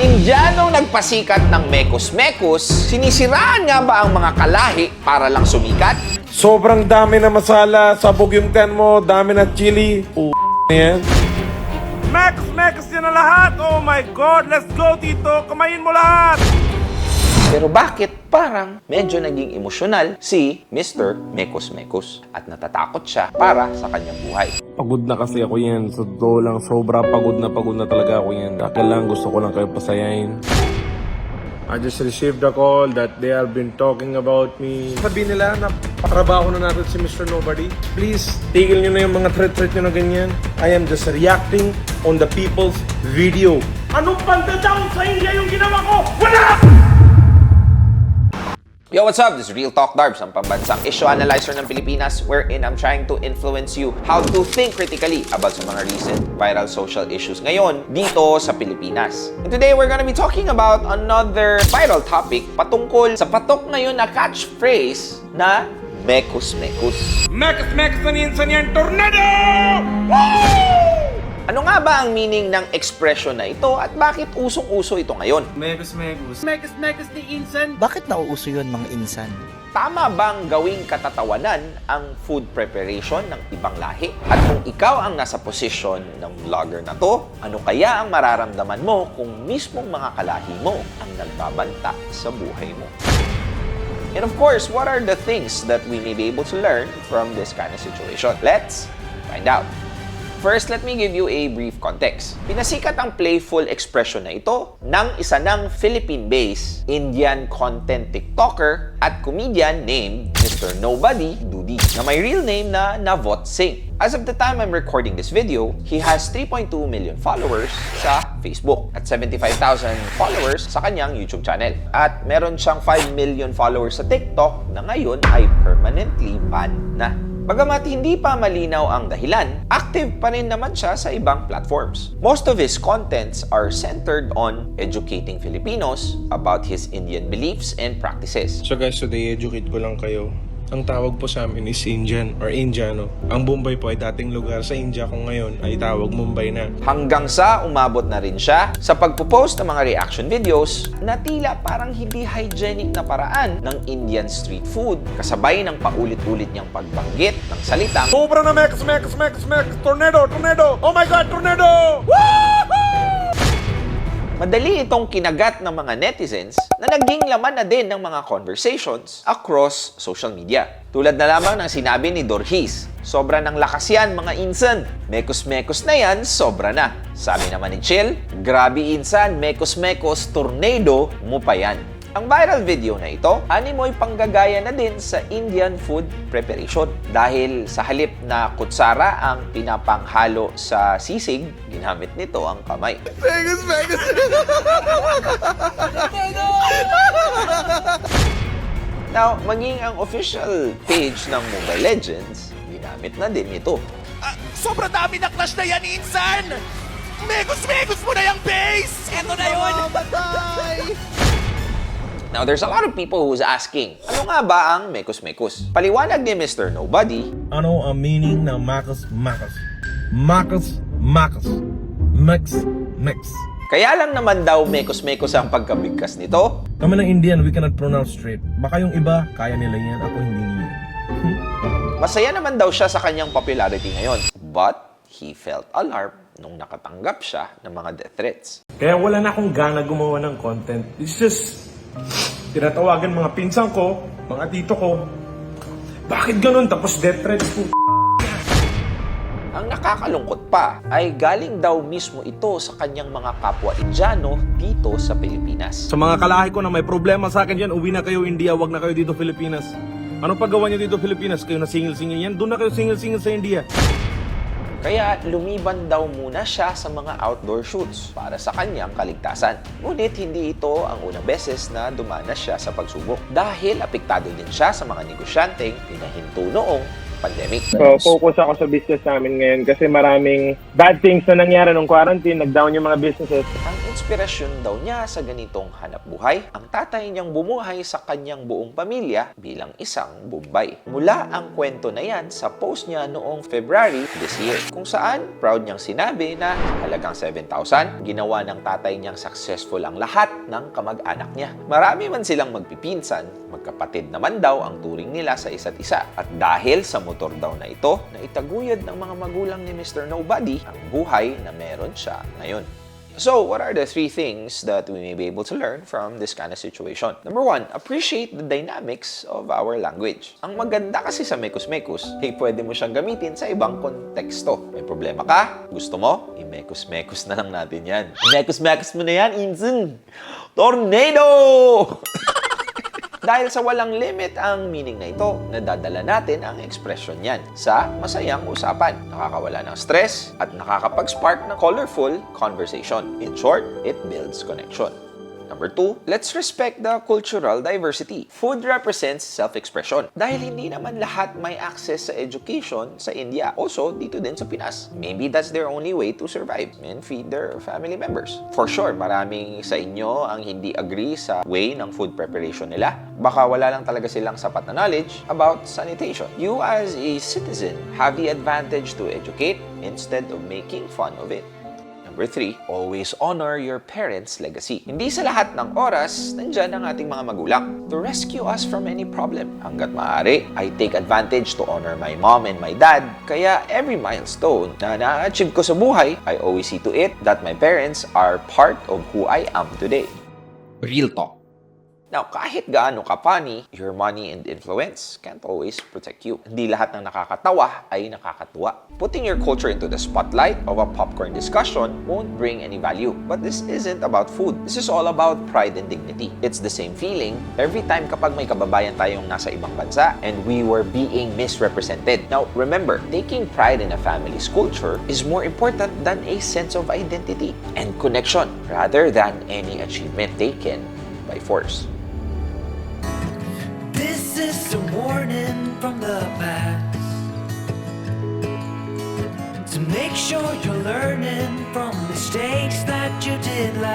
Indianong nagpasikat ng mekos-mekos, sinisiraan nga ba ang mga kalahi para lang sumikat? Sobrang dami na masala, sabog yung ten mo, dami na chili. Yan. Max yan na lahat! Oh my God! Let's go, Tito! Kamayin mo lahat! Pero bakit parang medyo naging emosyonal si Mr. Mekos-Mekos at natatakot siya para sa kanyang buhay? Pagod na kasi ako yan. Sa totoo lang, sobra pagod na talaga ako yan. Kailangan gusto ko lang kayo pasayahin. I just received a call that they have been talking about me. Sabihin nila na patrabaho na natin si Mr. Nobody. Please, tigil nyo na yung mga threat nyo na ganyan. I am just reacting on the people's video. Anong panda-down sa India yung ginawa ko? Wala! Yo, what's up? This is Real Talk Darbs, ang pambansang issue analyzer ng Pilipinas, wherein I'm trying to influence you how to think critically about sa mga recent viral social issues ngayon dito sa Pilipinas. And today, we're gonna be talking about another viral topic patungkol sa patok ngayon na catchphrase na mekos-mekos. Mekos na minsan yan, tornado! Ano nga ba ang meaning ng expression na ito at bakit usong-uso ito ngayon? Megus ni Insan. Bakit nauuso yun mga insan? Tama bang gawing katatawanan ang food preparation ng ibang lahi? At kung ikaw ang nasa posisyon ng vlogger na to, ano kaya ang mararamdaman mo kung mismong mga kalahi mo ang nagbabanta sa buhay mo? And of course, what are the things that we may be able to learn from this kind of situation? Let's find out. First, let me give you a brief context. Pinasikat ang playful expression na ito ng isa ng Philippine-based Indian content TikToker at comedian named Mr. Nobody Doody na may real name na Navot Singh. As of the time I'm recording this video, he has 3.2 million followers sa Facebook at 75,000 followers sa kanyang YouTube channel. At meron siyang 5 million followers sa TikTok na ngayon ay permanently banned na. Bagamat hindi pa malinaw ang dahilan, active pa rin naman siya sa ibang platforms. Most of his contents are centered on educating Filipinos about his Indian beliefs and practices. So guys, today educate ko lang kayo. Ang tawag po sa amin is Indian or Indiano. Ang Bombay po ay dating lugar sa India kung ngayon ay tawag Mumbai na. Hanggang sa umabot na rin siya sa pagpo-post ng mga reaction videos na tila parang hindi hygienic na paraan ng Indian street food kasabay ng paulit-ulit niyang pagbanggit ng salitang Sobra na Mex! Tornado! Oh my God, tornado! madali itong kinagat ng mga netizens na naging laman na din ng mga conversations across social media. Tulad na lamang ng sinabi ni Dorhis, sobra ng lakas yan mga insan. Mekos-mekos na yan, sobra na. Sabi naman ni Chill, grabe insan, mekos-mekos, tornado mo pa yan. Ang viral video na ito, animoy panggagaya na din sa Indian food preparation. Dahil sa halip na kutsara ang pinapanghalo sa sisig, ginamit nito ang kamay. Now, maging ang official page ng Mobile Legends, ginamit na din ito. Sobrang dami na clash na yan, Insan! Megus mo na yung base! Eto na yun! Now, there's a lot of people who's asking, ano nga ba ang mekos-mekos? Paliwanag ni Mr. Nobody, Ano ang meaning ng Makos? Mex. kaya lang naman daw mekos-mekos ang pagkabigkas nito. Kami ng Indian, we cannot pronounce straight. Baka yung iba, kaya nila yan. Ako hindi niya. Masaya naman daw siya sa kanyang popularity ngayon. But, he felt alarmed nung nakatanggap siya ng mga death threats. Kaya wala na akong gana gumawa ng content. It's just, tinatawagan mga pinsan ko, mga tito ko. Bakit ganun? Tapos death threats po. Ang nakakalungkot pa ay galing daw mismo ito sa kanyang mga kapwa Indiano dito sa Pilipinas. Sa mga kalahi ko na may problema sa akin dyan, uwi na kayo India, wag na kayo dito Pilipinas. Ano paggawa niyo dito Pilipinas? Kayo na singil-singil yan? Doon na kayo singil-singil sa India. Kaya lumiban daw muna siya sa mga outdoor shoots para sa kanyang kaligtasan. Ngunit hindi ito ang unang beses na dumanas siya sa pagsubok dahil apektado din siya sa mga negosyanteng pinahinto noong pandemic. So, focus ako sa business namin ngayon kasi maraming bad things na nangyari nung quarantine. Nag-down yung mga businesses. Ang inspirasyon daw niya sa ganitong hanap buhay, ang tatay niyang bumuhay sa kanyang buong pamilya bilang isang Bombay. Mula ang kwento na yan sa post niya noong February this year, kung saan proud niyang sinabi na halagang 7,000, ginawa ng tatay niyang successful ang lahat ng kamag-anak niya. Marami man silang magpipinsan, magkapatid naman daw ang turing nila sa isa't isa. At dahil sa motor daw na ito, na itaguyod ng mga magulang ni Mr. Nobody ang buhay na meron siya ngayon. So, what are the 3 things that we may be able to learn from this kind of situation? Number 1, appreciate the dynamics of our language. Ang maganda kasi sa mekus-mekus, pwede mo siyang gamitin sa ibang konteksto. May problema ka? Gusto mo? I-mekus-mekus na lang natin yan. Mekus-mekus mo na yan, Inzun! Tornado! Dahil sa walang limit ang meaning na ito, nadadala natin ang ekspresyon niyan sa masayang usapan. Nakakawala ng stress at nakakapag-spark ng colorful conversation. In short, it builds connection. Number 2, let's respect the cultural diversity. Food represents self-expression. Dahil hindi naman lahat may access sa education sa India. Also, dito din sa Pinas. Maybe that's their only way to survive and feed their family members. For sure, maraming sa inyo ang hindi agree sa way ng food preparation nila. Baka wala lang talaga silang sapat na knowledge about sanitation. You as a citizen have the advantage to educate instead of making fun of it. Number 3, always honor your parents' legacy. Hindi sa lahat ng oras, nandyan ang ating mga magulang to rescue us from any problem. Hanggat maaari, I take advantage to honor my mom and my dad. Kaya every milestone na na-achieve ko sa buhay, I always see to it that my parents are part of who I am today. Real talk. Now, kahit gaano ka funny, your money and influence can't always protect you. Hindi lahat ng nakakatawa ay nakakatuwa. Putting your culture into the spotlight of a popcorn discussion won't bring any value. But this isn't about food. This is all about pride and dignity. It's the same feeling every time kapag may kababayan tayong nasa ibang bansa and we were being misrepresented. Now, remember, taking pride in a family's culture is more important than a sense of identity and connection rather than any achievement taken by force. This is a warning from the past. To make sure you're learning from mistakes that you did last.